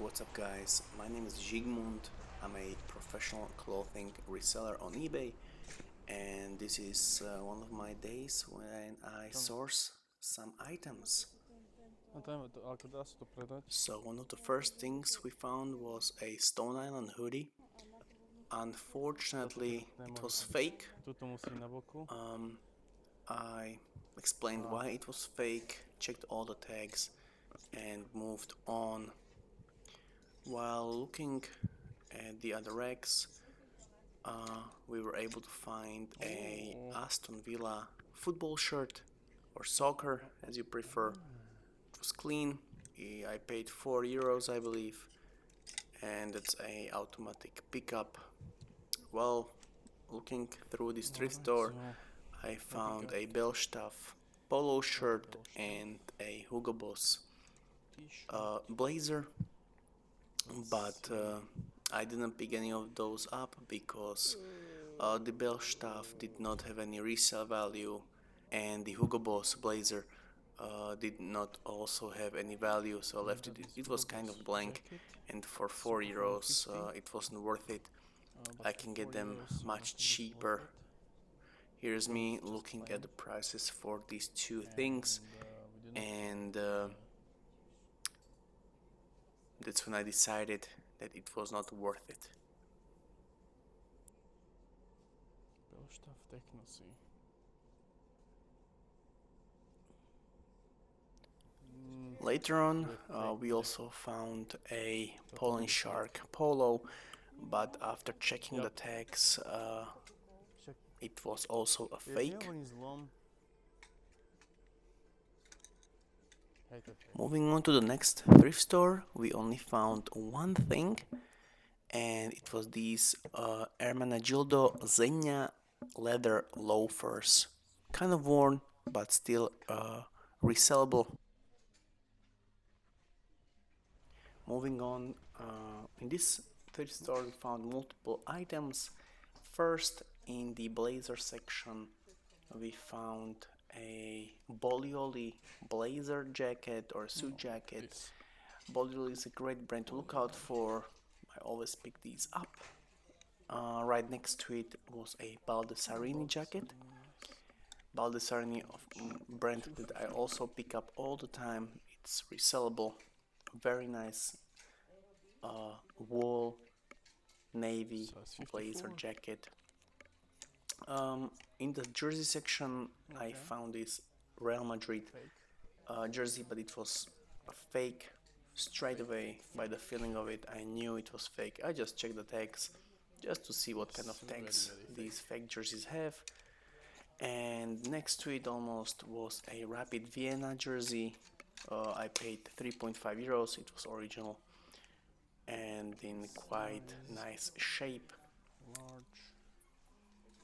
What's up guys, my name is Zsigmond. I'm a professional clothing reseller on eBay, and this is one of my days when I source some items. So one of the first things we found was a Stone Island hoodie. Unfortunately it was fake. I explained why it was fake, checked all the tags and moved on. While looking at the other racks, we were able to find a Aston Villa football shirt or soccer as you prefer. It was clean. I paid €4 I believe, and it's a automatic pickup. Well, looking through this thrift store, I found a Belstaff polo shirt and a Hugo Boss blazer, but I didn't pick any of those up because the Belstaff did not have any resale value, and the Hugo Boss blazer did not also have any value, so I left it. It was kind of blank, and for €4 it wasn't worth it. I can get them much cheaper. Here's me looking at the prices for these two things, and that's when I decided that it was not worth it. Later on, we also found a Pollen Shark polo, but after checking the tags, it was also a fake. Moving on to the next thrift store, we only found one thing, and it was these Ermenegildo Zegna leather loafers. Kind of worn, but still resellable. Moving on, in this thrift store we found multiple items. First, in the blazer section, we found a Bolioli blazer jacket or suit jacket. Bolioli is a great brand to look out for. I always pick these up. Right next to it was a Baldessarini jacket. Baldessarini, brand that I also pick up all the time. It's resellable. Very nice wool navy blazer jacket. In the jersey section, I found this Real Madrid jersey, but it was a fake. Straight away, by the feeling of it, I knew it was fake. I just checked the tags just to see what kind of tags these fake jerseys have. And next to it almost was a Rapid Vienna jersey. I paid €3.5. It was original and in quite nice shape.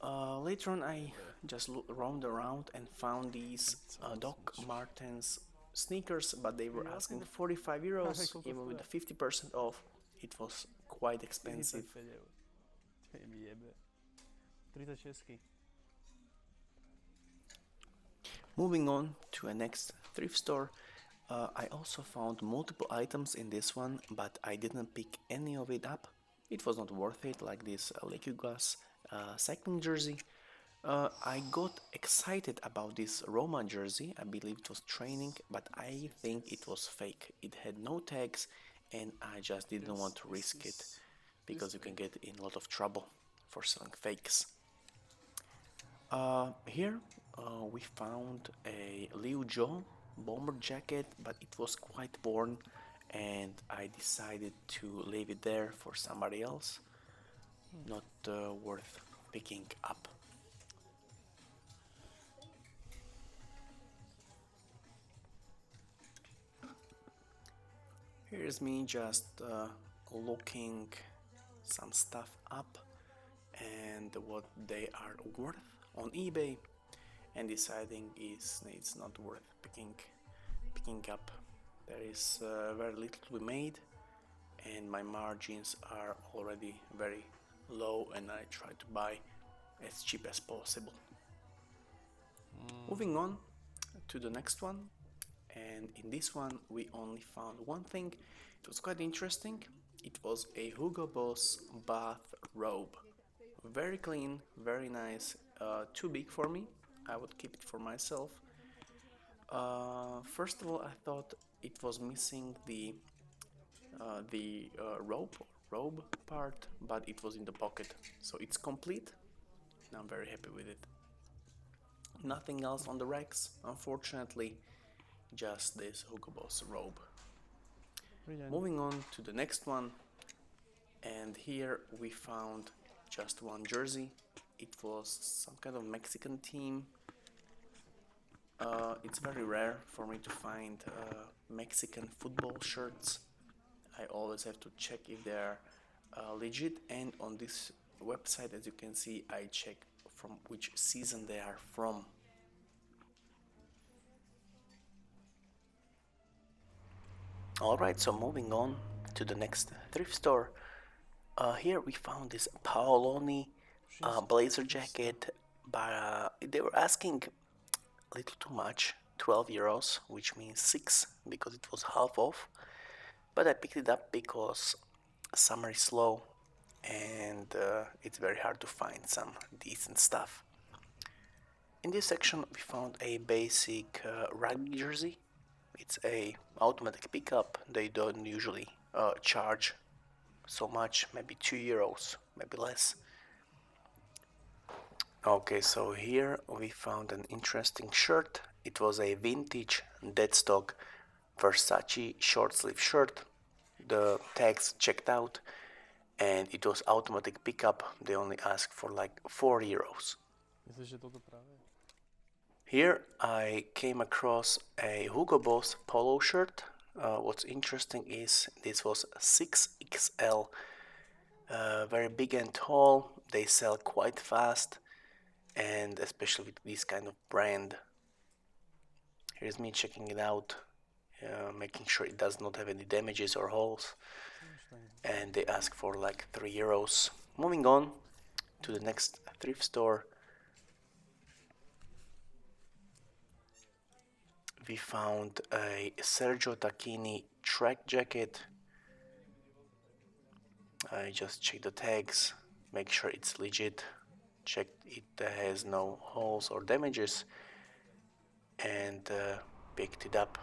Later on, I just roamed around and found these Doc Martens sneakers, but they were asking €45, even with the 50% off. It was quite expensive. Moving on to a next thrift store, I also found multiple items in this one, but I didn't pick any of it up. It was not worth it, like this Lecugas cycling jersey. I got excited about this Roma jersey. I believe it was training, but I think it was fake. It had no tags, and I just didn't want to risk it because you can get in a lot of trouble for selling fakes. Here we found a Liu Jo bomber jacket, but it was quite worn, and I decided to leave it there for somebody else. Not worth picking up. Here's me just looking some stuff up and what they are worth on eBay, and deciding it's not worth picking up. There is very little to be made, and my margins are already very low, and I try to buy as cheap as possible. Moving on to the next one, and in this one we only found one thing. It was quite interesting. It was a Hugo Boss bath robe. Very clean, very nice. Too big for me. I would keep it for myself. First of all, I thought it was missing the robe part, but it was in the pocket, so it's complete. And I'm very happy with it. Nothing else on the racks, unfortunately. Just this Hugo Boss robe. Moving on to the next one, and here we found just one jersey. It was some kind of Mexican team. It's very rare for me to find Mexican football shirts. I always have to check if they're legit, and on this website, as you can see, I check from which season they are from. Alright, so moving on to the next thrift store. Here we found this Paoloni blazer jacket, but they were asking a little too much, 12 euros, which means 6 because it was half off. But I picked it up because summer is slow and it's very hard to find some decent stuff. In this section we found a basic rugby jersey. It's a automatic pickup. They don't usually charge so much, maybe 2 euros, maybe less. Okay, so here we found an interesting shirt. It was a vintage deadstock Versace short sleeve shirt. The tags checked out and it was automatic pickup. They only asked for like 4 euros. Here I came across a Hugo Boss polo shirt. What's interesting is this was 6XL, very big and tall. They sell quite fast, and especially with this kind of brand. Here's me checking it out, making sure it does not have any damages or holes, and they ask for like 3 euros. Moving on to the next thrift store, we found a Sergio Tacchini track jacket. I just checked the tags, make sure it's legit, checked it has no holes or damages, and picked it up.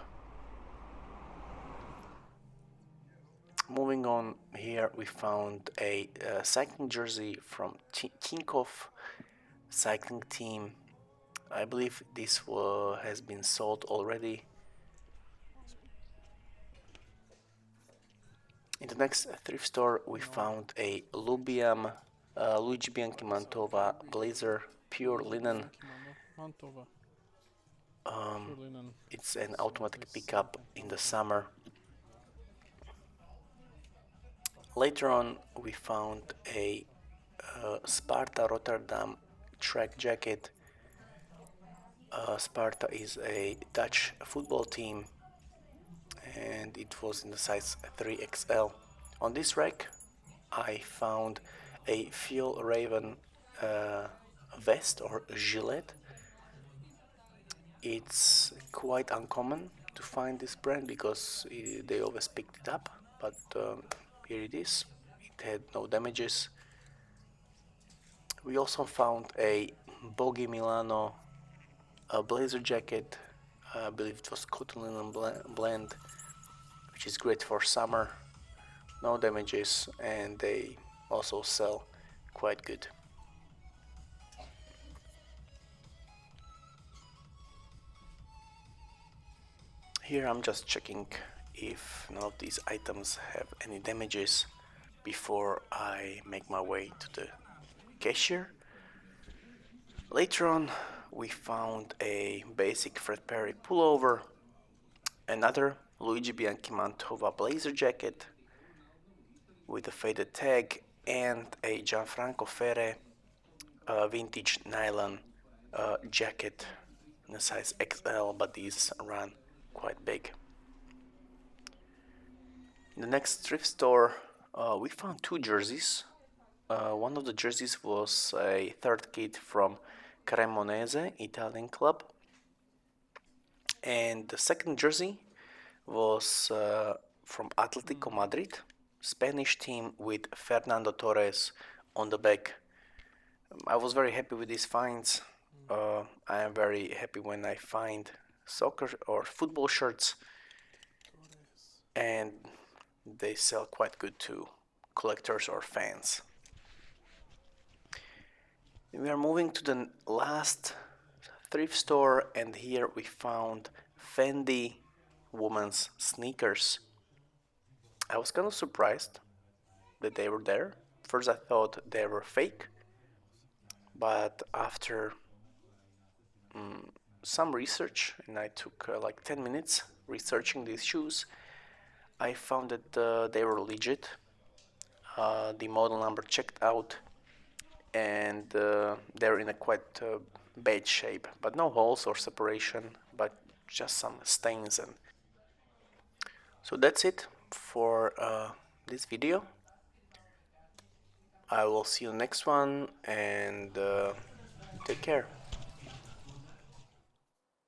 Moving on, here we found a cycling jersey from Tinkoff cycling team. I believe this has been sold already. In the next thrift store we found a Luigi Bianchi Mantova blazer, pure linen. It's an automatic pickup in the summer. Later on we found a Sparta Rotterdam track jacket. Sparta is a Dutch football team and it was in the size 3XL. On this rack I found a Fuel Raven vest or gilet. It's quite uncommon to find this brand because they always picked it up, but here it is. It had no damages. We also found a Boggy Milano blazer jacket. I believe it was cotton linen blend, which is great for summer. No damages, and they also sell quite good. Here I'm just checking if none of these items have any damages before I make my way to the cashier. Later on we found a basic Fred Perry pullover, another Luigi Bianchi Mantova blazer jacket with a faded tag, and a Gianfranco Ferre vintage nylon jacket in a size XL, but these run quite big. In the next thrift store we found 2 jerseys. One of the jerseys was a third kit from Cremonese Italian club, and the second jersey was from Atletico Madrid, Spanish team with Fernando Torres on the back. I was very happy with these finds. I am very happy when I find soccer or football shirts, and they sell quite good to collectors or fans. We are moving to the last thrift store, and here we found Fendi women's sneakers. I was kind of surprised that they were there. First, I thought they were fake, but after some research, and I took like 10 minutes researching these shoes, I found that they were legit. The model number checked out, and they're in a quite bad shape, but no holes or separation, but just some stains. And so that's it for this video. I will see you next one, and take care.